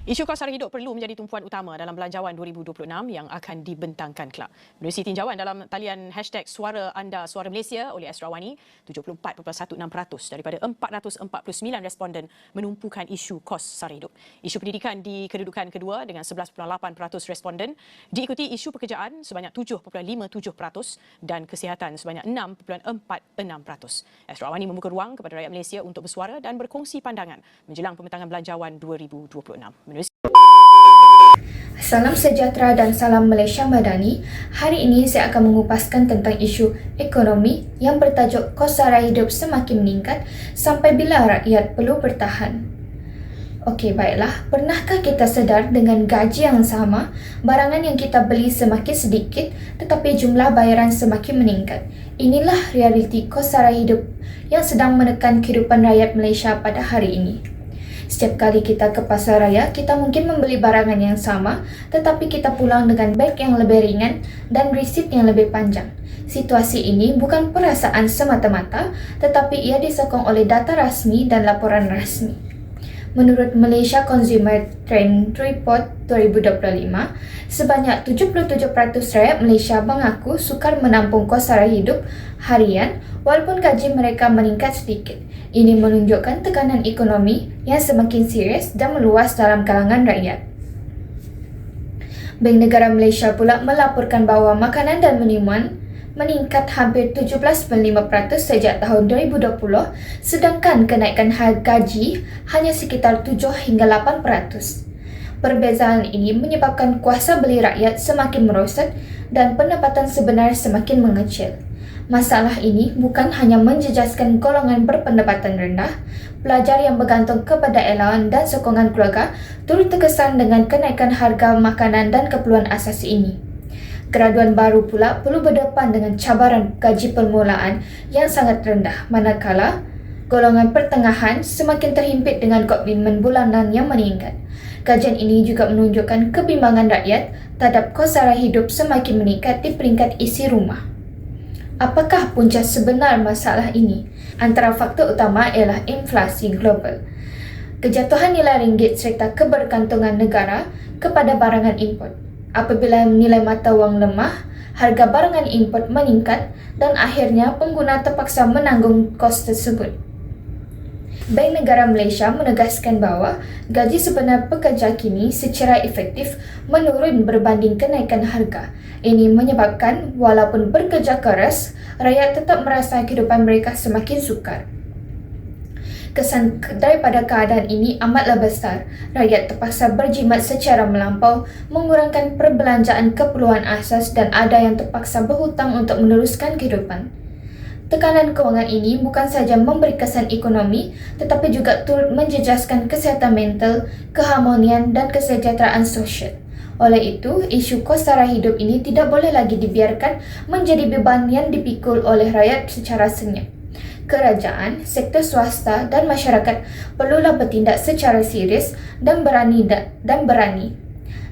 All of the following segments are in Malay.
Isu kos sara hidup perlu menjadi tumpuan utama dalam Belanjawan 2026 yang akan dibentangkan kelak. Menerusi tinjauan dalam talian #Suara Anda Suara Malaysia oleh Asrawani, 74.16% daripada 449 responden menumpukan isu kos sara hidup. Isu pendidikan di kedudukan kedua dengan 11.8% responden, diikuti isu pekerjaan sebanyak 7.57% dan kesihatan sebanyak 6.46%. Asrawani membuka ruang kepada rakyat Malaysia untuk bersuara dan berkongsi pandangan menjelang pembentangan Belanjawan 2026. Salam sejahtera dan salam Malaysia Madani. Hari ini saya akan mengupaskan tentang isu ekonomi yang bertajuk kos sara hidup semakin meningkat sampai bila rakyat perlu bertahan. Okey, baiklah. Pernahkah kita sedar dengan gaji yang sama, barangan yang kita beli semakin sedikit tetapi jumlah bayaran semakin meningkat? Inilah realiti kos sara hidup yang sedang menekan kehidupan rakyat Malaysia pada hari ini. Setiap kali kita ke pasar raya, kita mungkin membeli barangan yang sama tetapi kita pulang dengan beg yang lebih ringan dan resit yang lebih panjang. Situasi ini bukan perasaan semata-mata tetapi ia disokong oleh data rasmi dan laporan rasmi. Menurut Malaysia Consumer Trend Report 2025, sebanyak 77% rakyat Malaysia mengaku sukar menampung kos sara hidup harian walaupun gaji mereka meningkat sedikit. Ini menunjukkan tekanan ekonomi yang semakin serius dan meluas dalam kalangan rakyat. Bank Negara Malaysia pula melaporkan bahawa makanan dan minuman meningkat hampir 17.5% sejak tahun 2020, sedangkan kenaikan harga gaji hanya sekitar 7 hingga 8%. Perbezaan ini menyebabkan kuasa beli rakyat semakin merosot dan pendapatan sebenar semakin mengecil. Masalah ini bukan hanya menjejaskan golongan berpendapatan rendah, pelajar yang bergantung kepada allowance dan sokongan keluarga turut terkesan dengan kenaikan harga makanan dan keperluan asasi ini. Graduan baru pula perlu berdepan dengan cabaran gaji permulaan yang sangat rendah, manakala golongan pertengahan semakin terhimpit dengan komitmen bulanan yang meningkat. Kajian ini juga menunjukkan kebimbangan rakyat terhadap kos sara hidup semakin meningkat di peringkat isi rumah. Apakah punca sebenar masalah ini? Antara faktor utama ialah inflasi global, kejatuhan nilai ringgit serta kebergantungan negara kepada barangan import. Apabila nilai mata wang lemah, harga barangan import meningkat dan akhirnya pengguna terpaksa menanggung kos tersebut. Bank Negara Malaysia menegaskan bahawa gaji sebenar pekerja kini secara efektif menurun berbanding kenaikan harga. Ini menyebabkan walaupun bekerja keras, rakyat tetap merasa kehidupan mereka semakin sukar. Kesan daripada keadaan ini amatlah besar. Rakyat terpaksa berjimat secara melampau, mengurangkan perbelanjaan keperluan asas dan ada yang terpaksa berhutang untuk meneruskan kehidupan. Tekanan kewangan ini bukan sahaja memberi kesan ekonomi tetapi juga turut menjejaskan kesihatan mental, keharmonian dan kesejahteraan sosial. Oleh itu, isu kos sara hidup ini tidak boleh lagi dibiarkan menjadi beban yang dipikul oleh rakyat secara senyap. Kerajaan, sektor swasta dan masyarakat perlulah bertindak secara serius dan berani.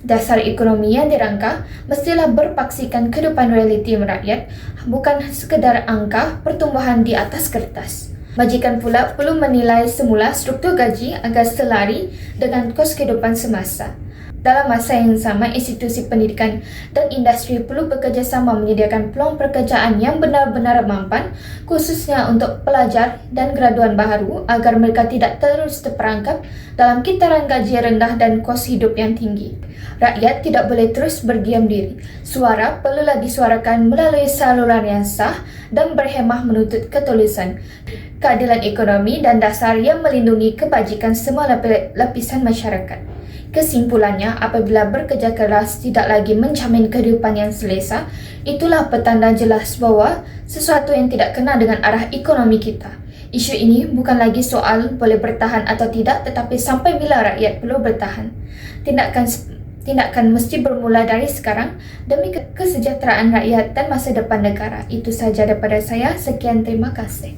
Dasar ekonomi yang dirangka mestilah berpaksikan kehidupan realiti rakyat, bukan sekadar angka pertumbuhan di atas kertas. Majikan pula perlu menilai semula struktur gaji agar selari dengan kos kehidupan semasa. Dalam masa yang sama, institusi pendidikan dan industri perlu bekerjasama menyediakan peluang pekerjaan yang benar-benar mampan, khususnya untuk pelajar dan graduan baru agar mereka tidak terus terperangkap dalam kitaran gaji rendah dan kos hidup yang tinggi. Rakyat tidak boleh terus berdiam diri. Suara perlulah disuarakan melalui saluran yang sah dan berhemah menuntut ketulusan, keadilan ekonomi dan dasar yang melindungi kebajikan semua lapisan masyarakat. Kesimpulannya, apabila bekerja keras tidak lagi menjamin kehidupan yang selesa, itulah petanda jelas bahawa sesuatu yang tidak kena dengan arah ekonomi kita. Isu ini bukan lagi soal boleh bertahan atau tidak tetapi sampai bila rakyat perlu bertahan. Tindakan mesti bermula dari sekarang demi kesejahteraan rakyat dan masa depan negara. Itu sahaja daripada saya. Sekian, terima kasih.